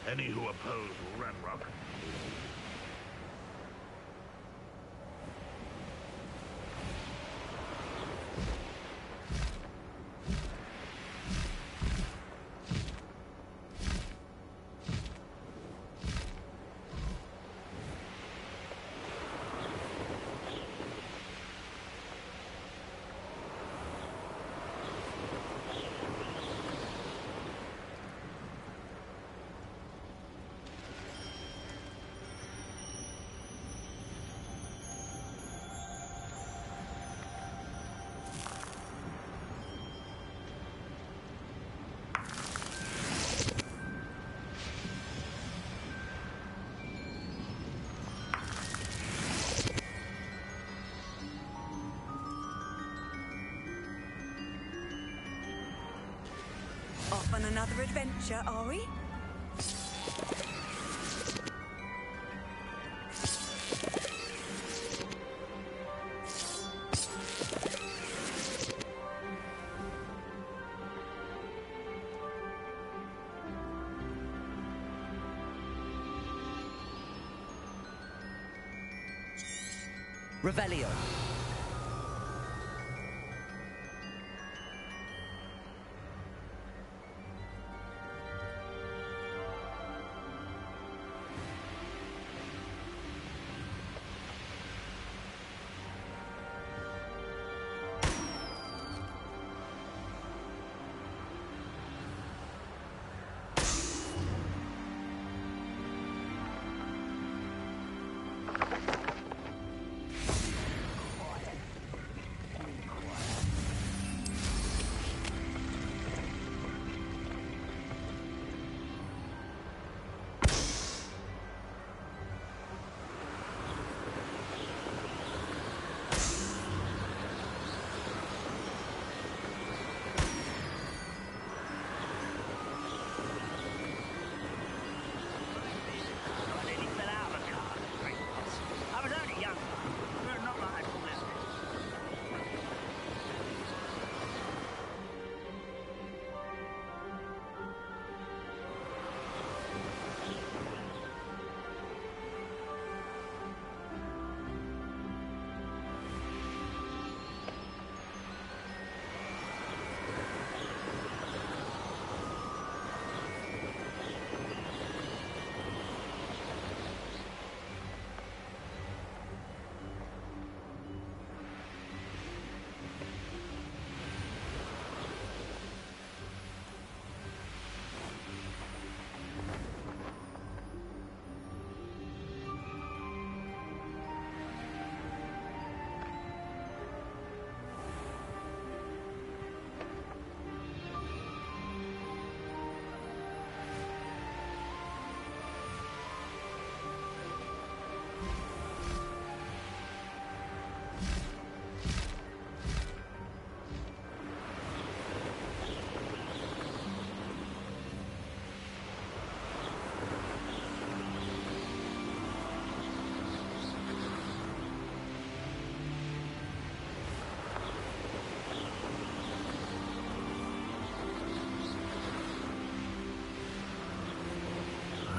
Any who oppose Ranrock? Off on another adventure, are we? Revelio.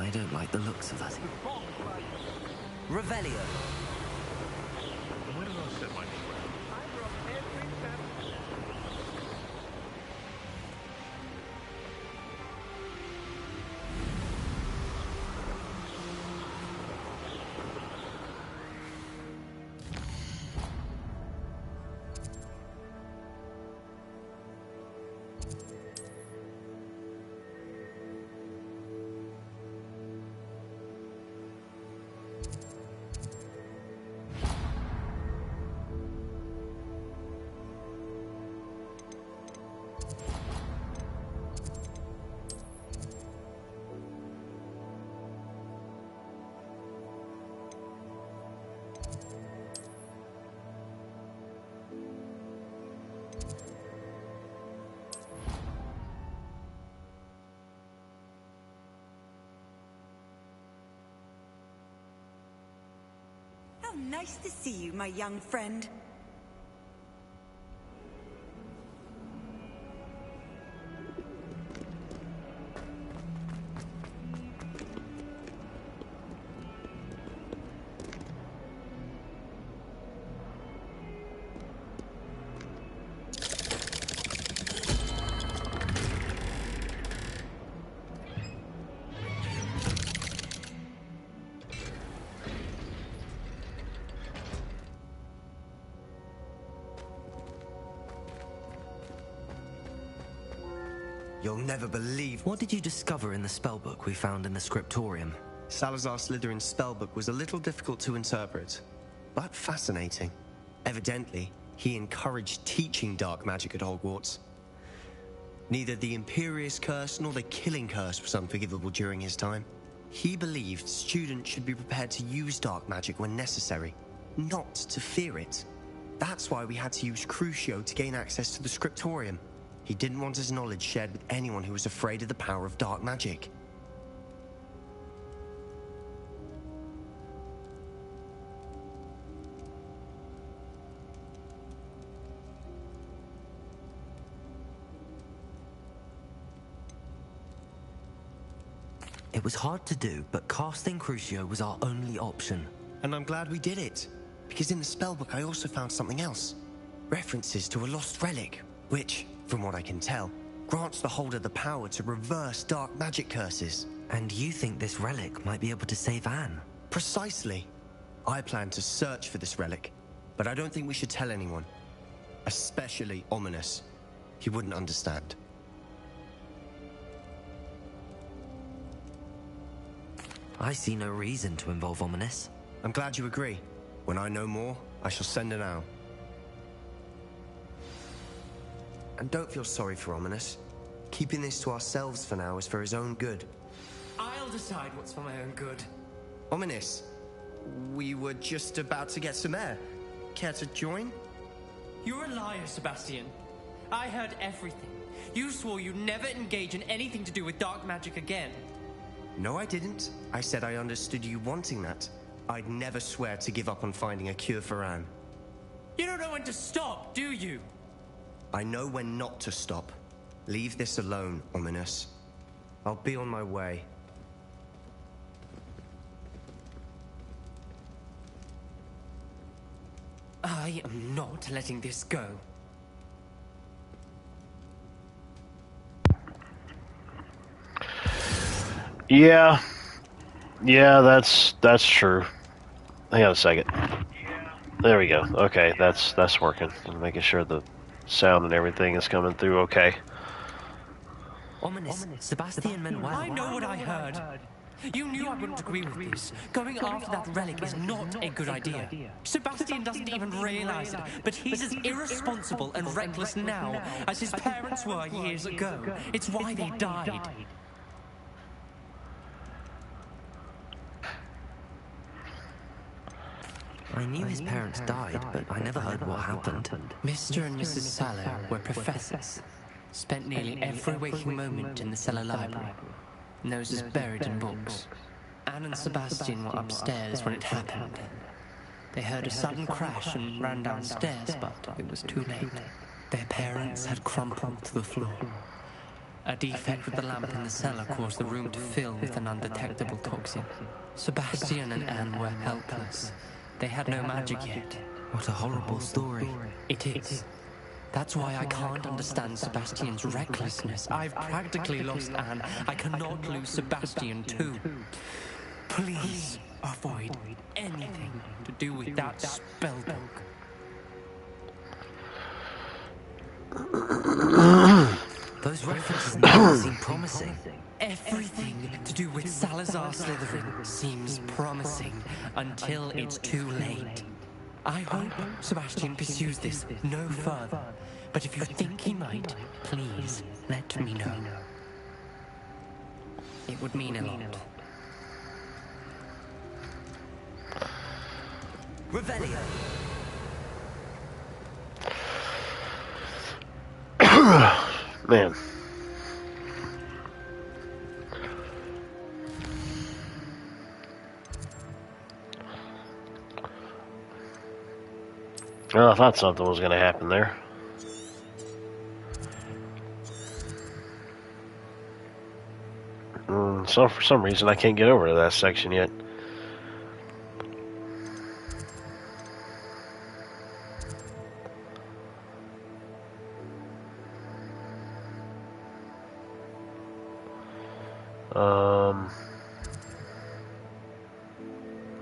I don't like the looks of that. Revelio. Where did I set my trap? How nice to see you, my young friend. You'll never believe... What did you discover in the spellbook we found in the scriptorium? Salazar Slytherin's spellbook was a little difficult to interpret, but fascinating. Evidently, he encouraged teaching dark magic at Hogwarts. Neither the Imperious Curse nor the Killing Curse was unforgivable during his time. He believed students should be prepared to use dark magic when necessary, not to fear it. That's why we had to use Crucio to gain access to the scriptorium. He didn't want his knowledge shared with anyone who was afraid of the power of dark magic. It was hard to do, but casting Crucio was our only option. And I'm glad we did it, because in the spellbook I also found something else. References to a lost relic, which, from what I can tell, grants the holder the power to reverse dark magic curses. And you think this relic might be able to save Anne? Precisely. I plan to search for this relic, but I don't think we should tell anyone. Especially Ominous. He wouldn't understand. I see no reason to involve Ominous. I'm glad you agree. When I know more, I shall send an owl. And don't feel sorry for Ominous. Keeping this to ourselves for now is for his own good. I'll decide what's for my own good. Ominous, we were just about to get some air. Care to join? You're a liar, Sebastian. I heard everything. You swore you'd never engage in anything to do with dark magic again. No, I didn't. I said I understood you wanting that. I'd never swear to give up on finding a cure for Anne. You don't know when to stop, do you? I know when not to stop. Leave this alone, Ominous. I'll be on my way. I am not letting this go. Yeah, that's true. Hang on a second. There we go. Okay, that's working. I'm making sure the sound and everything is coming through okay. Ominous. Sebastian meant well. I know what I heard. You knew I wouldn't agree with this. Going after that relic is not a good idea. Sebastian doesn't even realize it, but he's as irresponsible and reckless now as his parents were years ago. It's why they died. I knew his parents died, but I never heard what happened. Mr. and Mrs. Sallow were professors. Spent nearly every waking moment in the cellar library. Noses buried in books. Anne and Sebastian were upstairs when it happened. They heard a sudden crash and ran downstairs, but it was too late. Their parents had crumpled to the floor. A defect with the lamp in the cellar caused the room to fill with an undetectable toxin. Sebastian and Anne were helpless. They had no magic yet. What a horrible story. It is. That's why I can't understand Sebastian's recklessness. I've practically lost Anne. I cannot lose Sebastian too. Please avoid anything to do with that spellbook. Those references now seem promising. Everything to do with Salazar Slytherin seems promising until it's too late. I hope Sebastian pursues this no further, but if you think he might, please let me know. It would mean a lot. Revelio. Man. Well, I thought something was going to happen there. So for some reason I can't get over to that section yet.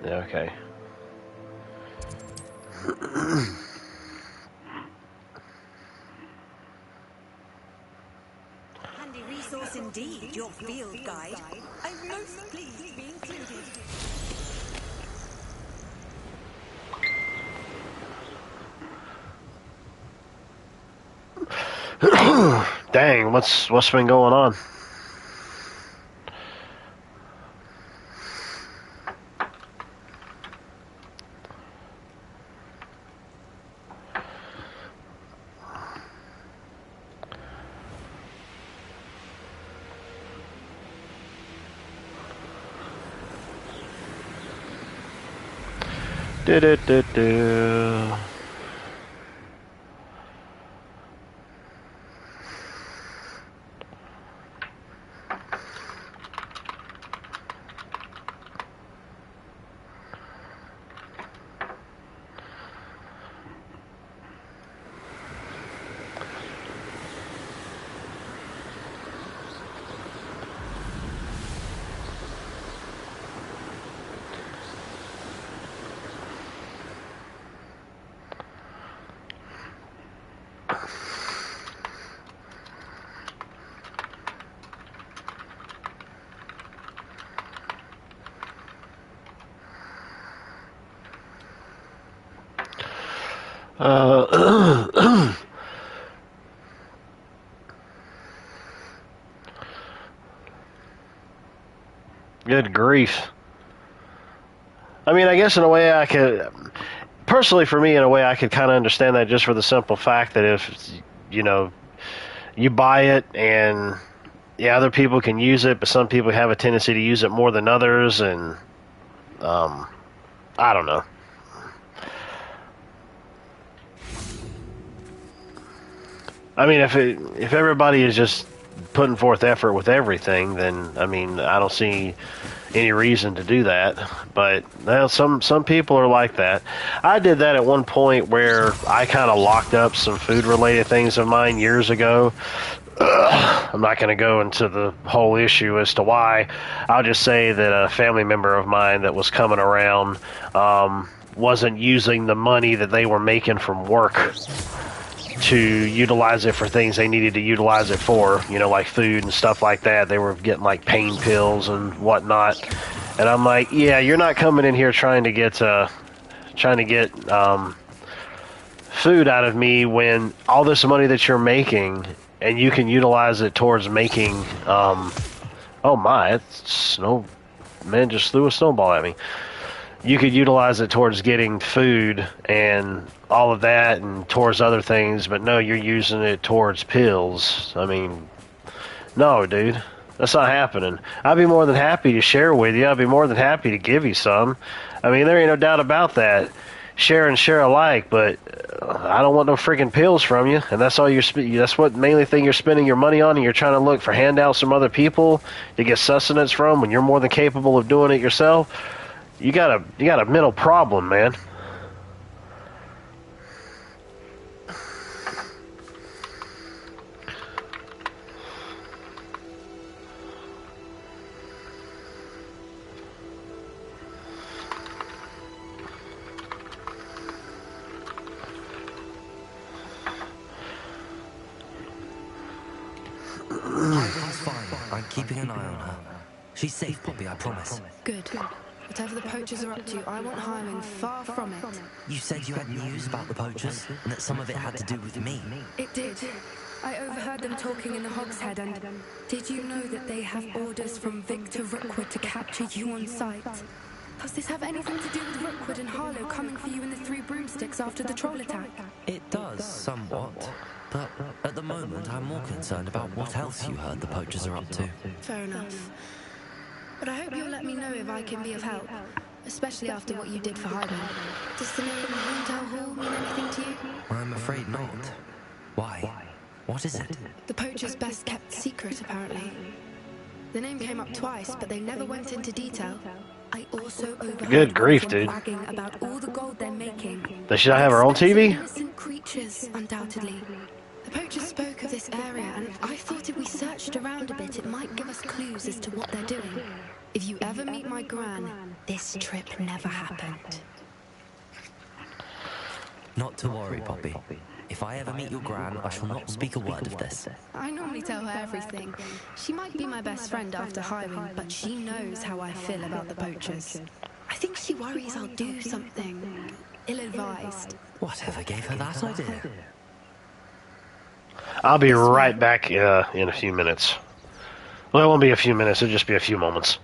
Yeah, okay. Handy resource. indeed your field guide. I'm most pleased to be included. Dang, what's been going on? Do. Good grief. I mean, I guess in a way I could, personally for me, in a way I could kind of understand that just for the simple fact that if, you know, you buy it and, yeah, other people can use it, but some people have a tendency to use it more than others, and, I don't know. I mean, if everybody is just putting forth effort with everything, then I mean, I don't see any reason to do that. But well, some people are like that. I did that at one point where I kind of locked up some food related things of mine years ago. I'm not going to go into the whole issue as to why. I'll just say that a family member of mine that was coming around wasn't using the money that they were making from work to utilize it for things they needed to utilize it for, you know, like food and stuff like that. They were getting like pain pills and whatnot. And I'm like, yeah, you're not coming in here trying to get food out of me when all this money that you're making and you can utilize it towards making, oh my, man just threw a snowball at me. You could utilize it towards getting food and all of that and towards other things, but no, you're using it towards pills. I mean, no, dude, that's not happening. I'd be more than happy to share with you. I'd be more than happy to give you some. I mean, there ain't no doubt about that. Share and share alike, but I don't want no freaking pills from you, and that's all that's what mainly thing you're spending your money on, and you're trying to look for handouts from other people to get sustenance from when you're more than capable of doing it yourself. You got a mental problem, man. Ivan's fine. I'm keeping an eye on her. She's safe, Poppy, I promise. Good. Whatever the poachers are up to, I want hiring far from it. You said you had news about the poachers, and that some of it had to do with me. It did. I overheard them talking in the Hogshead, and did you know that they have orders from Victor Rookwood to capture you on sight? Does this have anything to do with Rookwood and Harlow coming for you in the Three Broomsticks after the troll attack? It does, somewhat. But at the moment, I'm more concerned about what else you heard the poachers are up to. Fair enough. But I hope you'll let me know if I can be of help, especially after what you did for Highway. Does the name Hoondale Hall mean anything to you? I'm afraid not. Why? What is it? The poacher's best kept secret, apparently. The name came up twice, but they never went into detail. I also overheard Good grief, dude. bragging about all the gold they're making. Does she not have her own TV? Innocent creatures, undoubtedly. The poachers spoke of this area, and I thought if we searched around a bit, it might give us clues as to what they're doing. If you ever meet my gran, this trip never happened. Not to worry, Poppy. If I ever meet your gran, I shall not speak a word of this. I normally tell her everything. She might be my best friend after hiring, but she knows how I feel about the poachers. I think she worries I'll do something ill-advised. Whatever gave her that idea? I'll be right back in a few minutes. Well, it won't be a few minutes, it'll just be a few moments.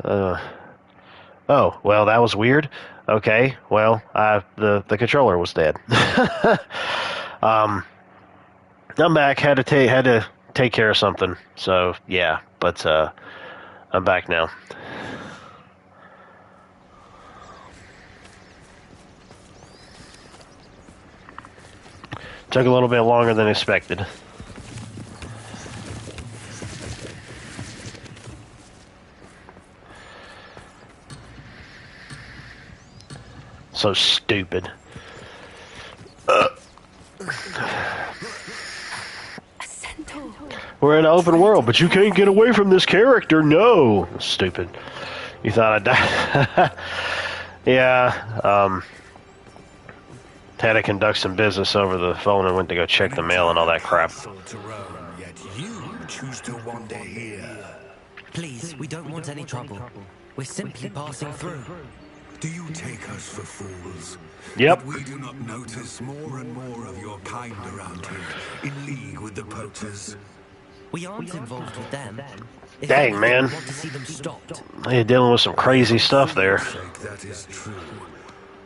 Oh, well, that was weird. Okay, well, the controller was dead. I'm back. Had to take care of something. So yeah, but I'm back now. Took a little bit longer than expected. So stupid. We're in an open world, but you can't get away from this character. No. Stupid. You thought I'd die? Yeah. Had to conduct some business over the phone and went to go check the mail and all that crap. Yet you choose to wander here. Please, we don't want any trouble. We're simply passing through. Do you take us for fools? Yep. But we do not notice more and more of your kind around here, in league with the poachers. We aren't involved with them. If Dang, anything, man. we want to see them stopped. You're dealing with some crazy stuff there. That is true.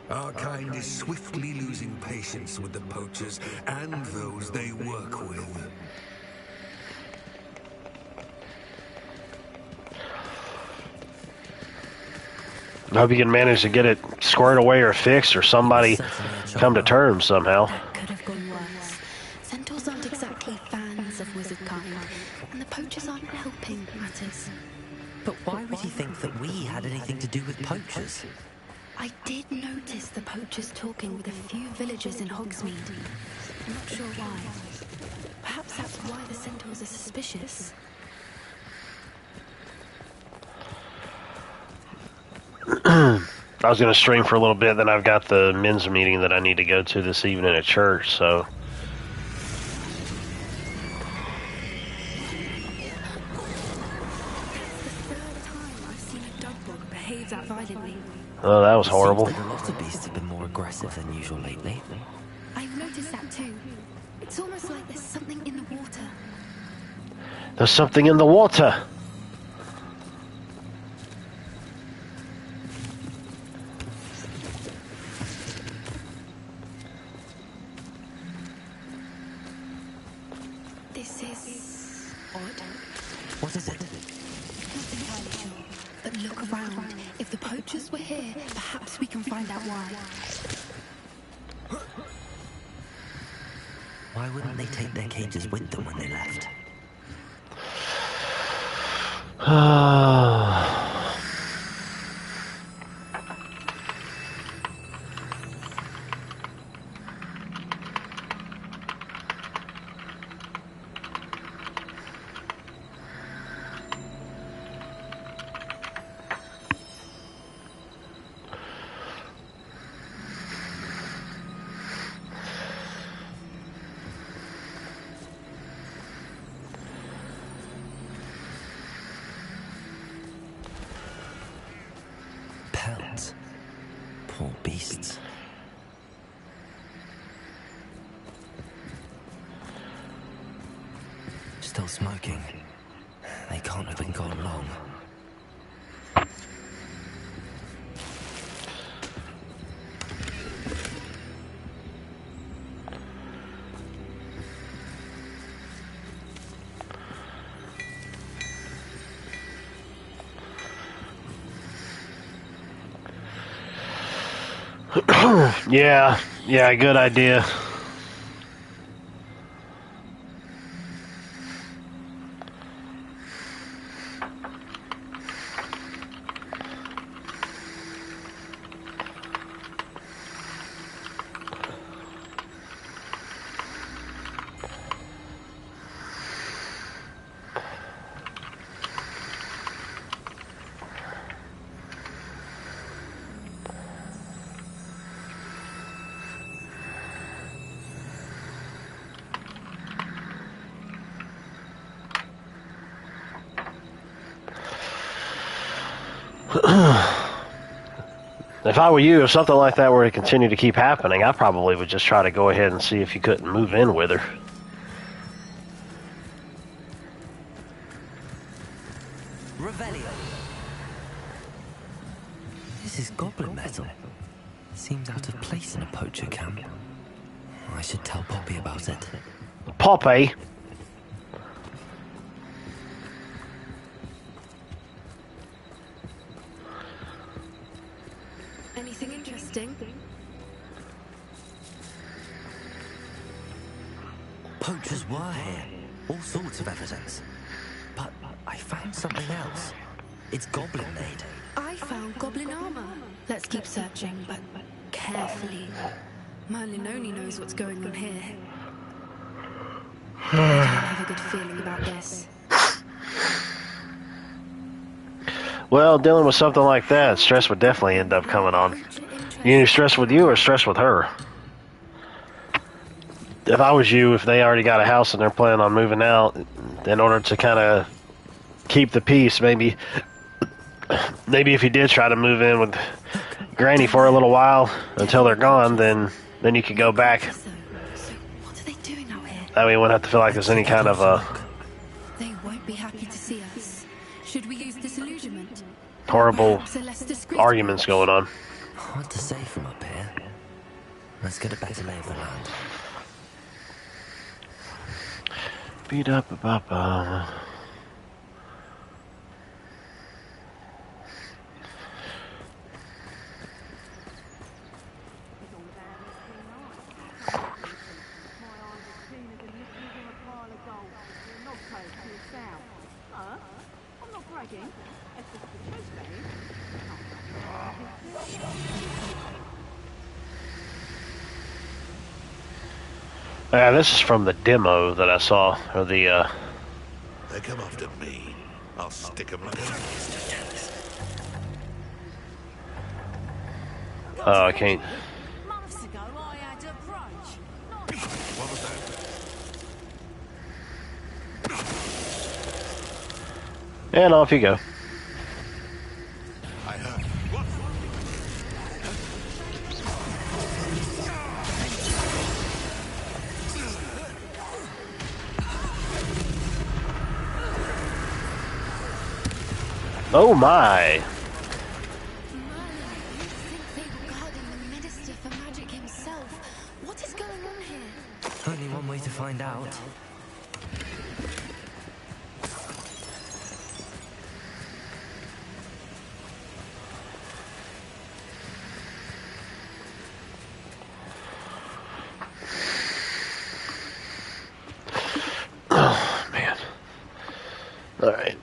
Our kind is swiftly losing patience with the poachers and those they work with. I hope you can manage to get it squared away or fixed, or somebody come to terms somehow. That could have gone worse. Centaurs aren't exactly fans of wizard kind, and the poachers aren't helping matters. But why would he think that we had anything to do with poachers? I did notice the poachers talking with a few villagers in Hogsmeade. I'm not sure why. Perhaps that's why the centaurs are suspicious. I was going to stream for a little bit, then I've got the men's meeting that I need to go to this evening at church, so... Oh, that was horrible. Seems like a lot of beasts have been more aggressive than usual lately. I've noticed that too. It's almost like there's something in the water. There's something in the water. This is odd. What is it? Not entirely sure. But look around. If the poachers were here, perhaps we can find out why. Why wouldn't they take their cages with them when they left? Pelts. Poor beasts. Still smoking. They can't have been gone long. Yeah, good idea. If I were you, if something like that were to continue to keep happening, I probably would just try to go ahead and see if you couldn't move in with her. Revelio. This is goblin metal. Seems out of place in a poacher camp. I should tell Poppy about it. Poppy? Anything interesting? Poachers were here. All sorts of evidence. But I found something else. It's goblin made. I found goblin armor. Let's keep searching, but carefully. Merlin only knows what's going on here. I don't have a good feeling about this. Well, dealing with something like that, stress would definitely end up coming on. You either stress with you or stress with her. If I was you, if they already got a house and they're planning on moving out, in order to kind of keep the peace, maybe if you did try to move in with Granny for a little while until they're gone, then you could go back. So, what are they doing out here? That way you wouldn't have to feel like there's any kind of They won't be happy to see us. Should we use disillusionment? horrible Perhaps a less discreet arguments approach? going on. Hard to say from up here. Let's get a better lay of the land. Beat up a Yeah, this is from the demo that I saw, or the, They come after me. I'll stick 'em like a... oh, I can't. Months ago, I had a brunch. What was that? And off you go. I heard. What? Oh my! Merlin, you think they were guarding the Minister for Magic himself? What is going on here? Only one way to find out. Oh, man. Alright.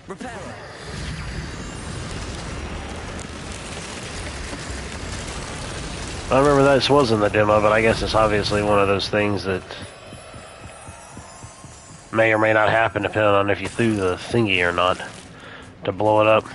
Repairer! I remember this was in the demo, but I guess it's obviously one of those things that may or may not happen depending on if you threw the thingy or not to blow it up.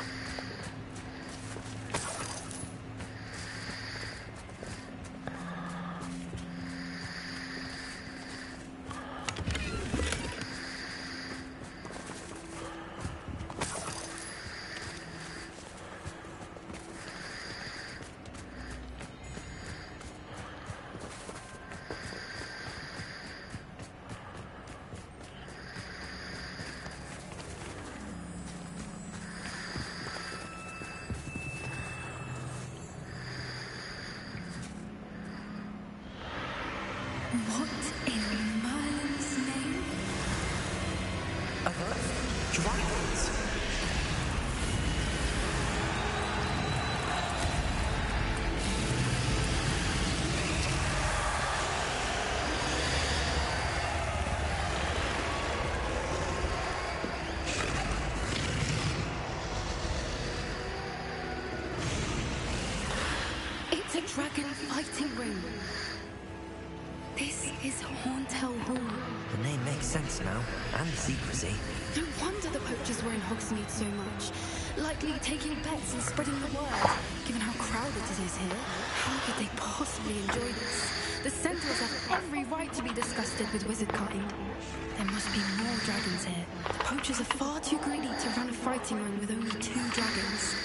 What in Merlin's name? Dragons! It's a dragon fighting ring. This is Hauntel Hall. The name makes sense now, and the secrecy. No wonder the poachers were in Hogsmeade so much. Likely taking bets and spreading the word. Given how crowded it is here, how could they possibly enjoy this? The Centaurs have every right to be disgusted with wizard kind. There must be more dragons here. The poachers are far too greedy to run a fighting ring with only 2 dragons.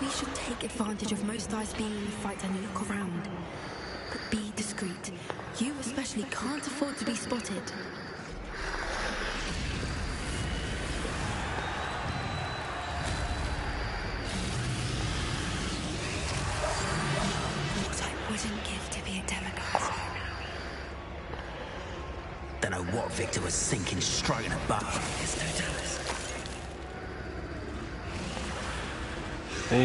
We should take advantage of most eyes being in the fight and look around. But be discreet. You especially can't afford to be spotted. What I wouldn't give to be a demigod. Don't know what Victor was thinking, striking a buck. There's no telling. Have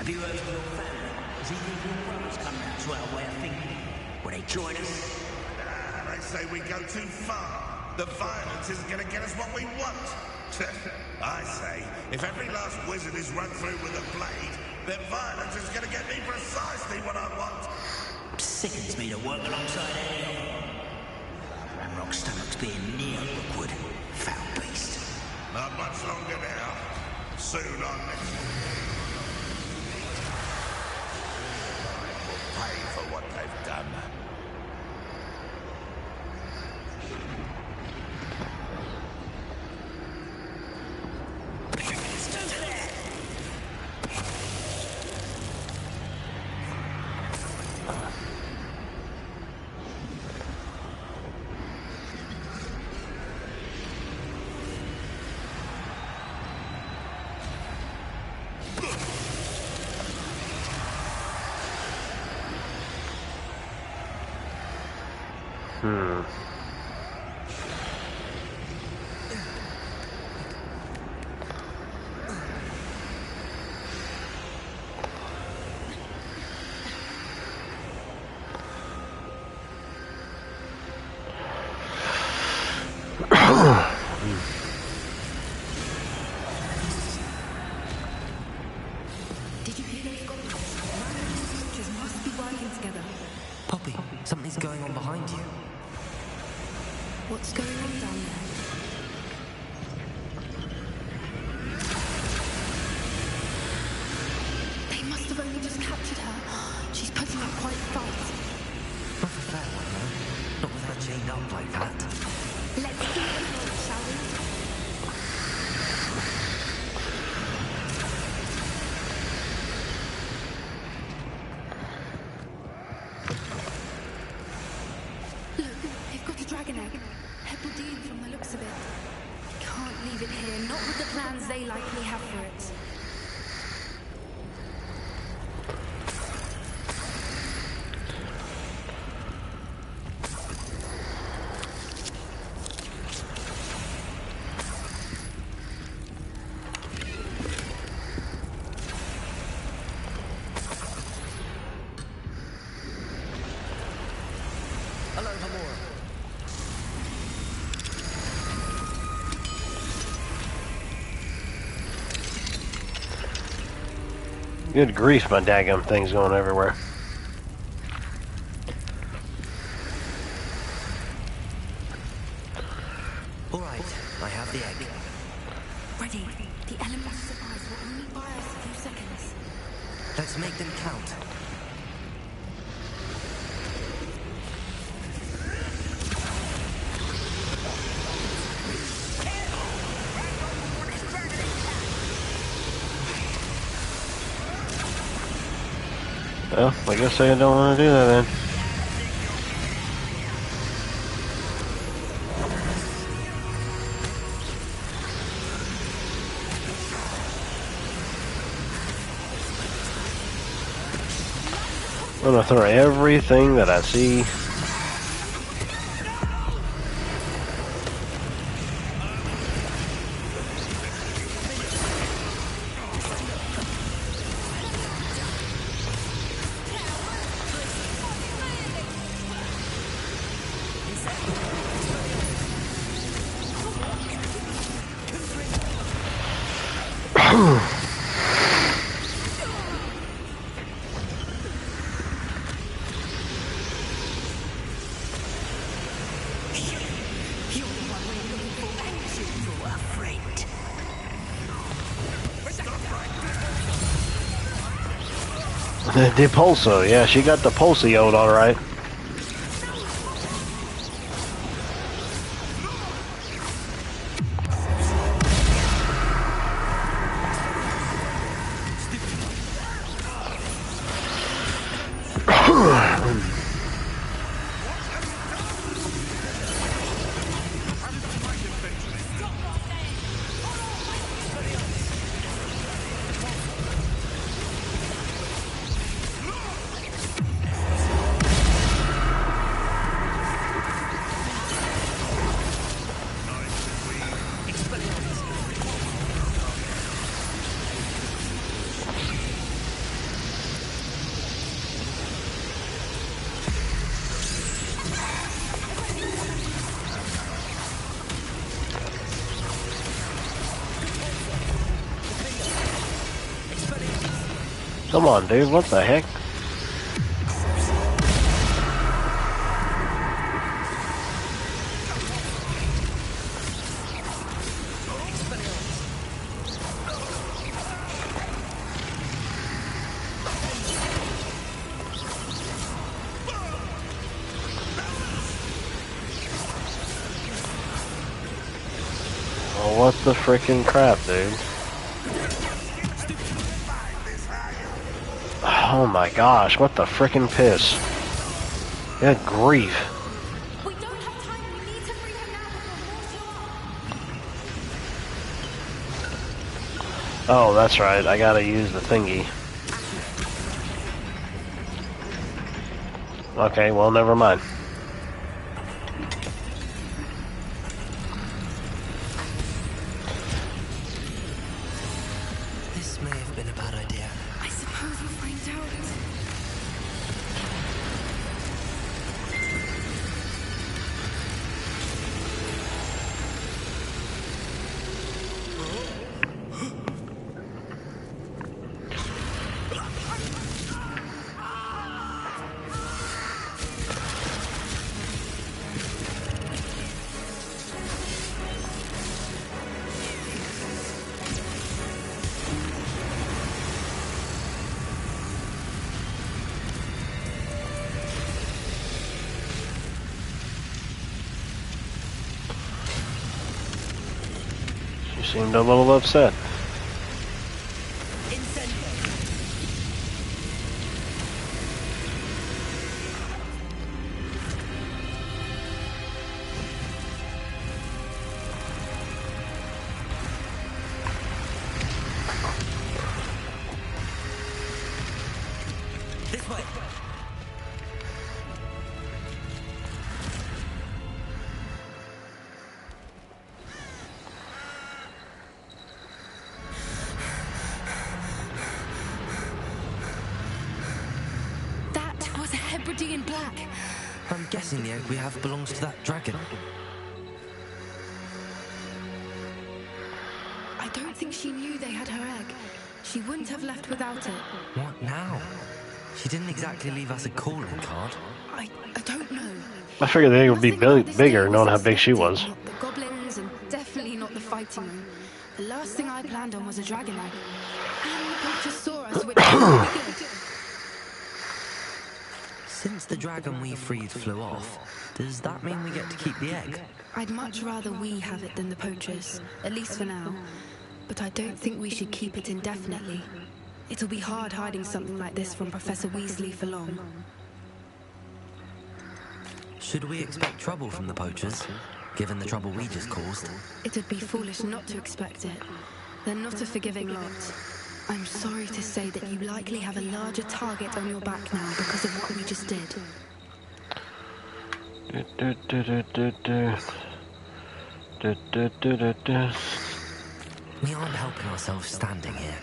you heard from your family? Is he thinking your brother's coming out to our way of thinking? Will they join us? They say we go too far. The violence isn't going to get us what we want. I say, if every last wizard is run through with a blade, then violence is going to get me precisely what I want. Sickens me to work alongside any of them. Ramrock's stomach's being near Rookwood. Foul beast. Not much longer now. Soon on next. Will pay for what they've done. Did you hear those goblins? Just must be working together. Poppy, something's going on behind you. What's going on down there? They must have only just captured her. She's putting up quite a fight. Not a fair one, though. Not with her chained up like that. Let's do it, shall we? Look, they've got a dragon egg. Heppeldean from the looks of it. Can't leave it here, not with the plans they likely have for it. Good grief, my daggum thing's going everywhere. All right, I have the egg. Ready. The element of surprise will only buy us a few seconds. Let's make them count. Well, I guess I don't want to do that then. I'm gonna throw everything that I see. The pulso, yeah, she got the pulsio all right. Come on, dude, what the heck? Oh, what the freaking crap, dude? Oh my gosh, what the frickin' piss. Good grief. We don't have time. We need to free him now before more show up. Oh, that's right, I gotta use the thingy. Okay, well, never mind. This may have been a bad idea. I suppose we'll find out. She seemed a little upset. This way. That was a Hebridean black. I'm guessing the egg we have belongs to that dragon. I don't think she knew they had her egg. She wouldn't have left without it. What now? She didn't exactly leave us a calling card. I don't know. I figured the egg would be Nothing about this bigger, game knowing how was big she was. expected, not the goblins, and definitely not the fighting room. The last thing I planned on was a dragon egg. And the poachers saw us, which was really good. Since the dragon we freed flew off, does that mean we get to keep the egg? I'd much rather we have it than the poachers, at least for now. But I don't think we should keep it indefinitely. It'll be hard hiding something like this from Professor Weasley for long. Should we expect trouble from the poachers, given the trouble we just caused? It'd be foolish not to expect it. They're not a forgiving lot. I'm sorry to say that you likely have a larger target on your back now because of what we just did. We aren't helping ourselves standing here.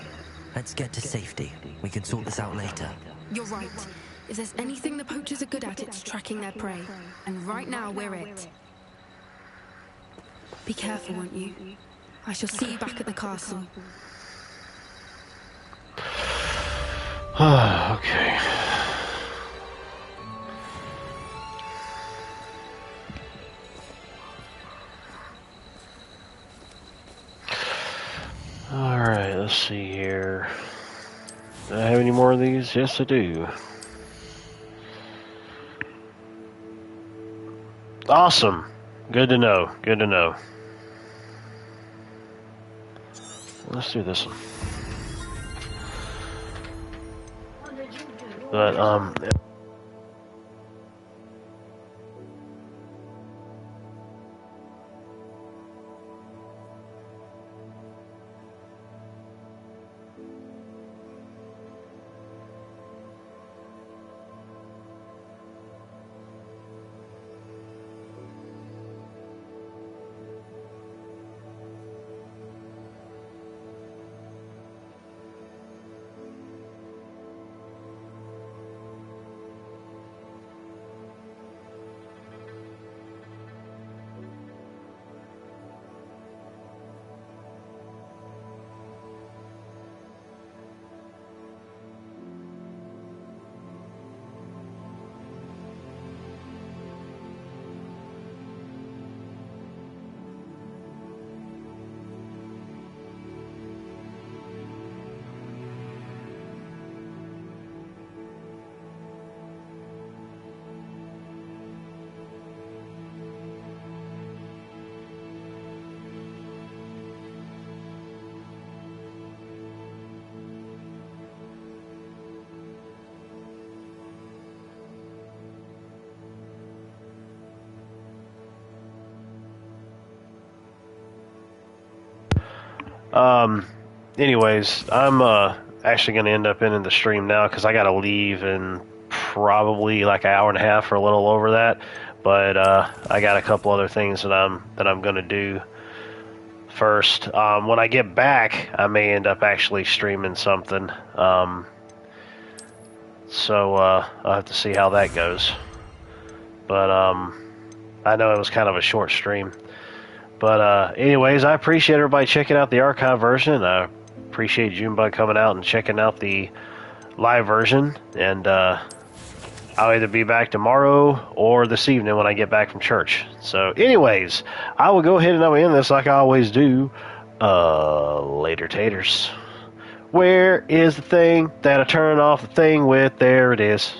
Let's get to safety. We can sort this out later. You're right. If there's anything the poachers are good at, it's tracking their prey. And right now, we're it. Be careful, won't you? I shall see you back at the castle. Okay. Alright, let's see here. Do I have any more of these? Yes, I do. Awesome. Good to know. Good to know. Let's do this one. But, anyways, I'm actually going to end up ending the stream now because I got to leave in probably like an hour and a half or a little over that. But I got a couple other things that I'm going to do first. When I get back, I may end up actually streaming something. So I'll have to see how that goes. But I know it was kind of a short stream. But anyways, I appreciate everybody checking out the archive version. I appreciate Junebug coming out and checking out the live version. And I'll either be back tomorrow or this evening when I get back from church. So anyways, I will go ahead and I'll end this like I always do. Later taters. Where is the thing that I turn off the thing with? There it is.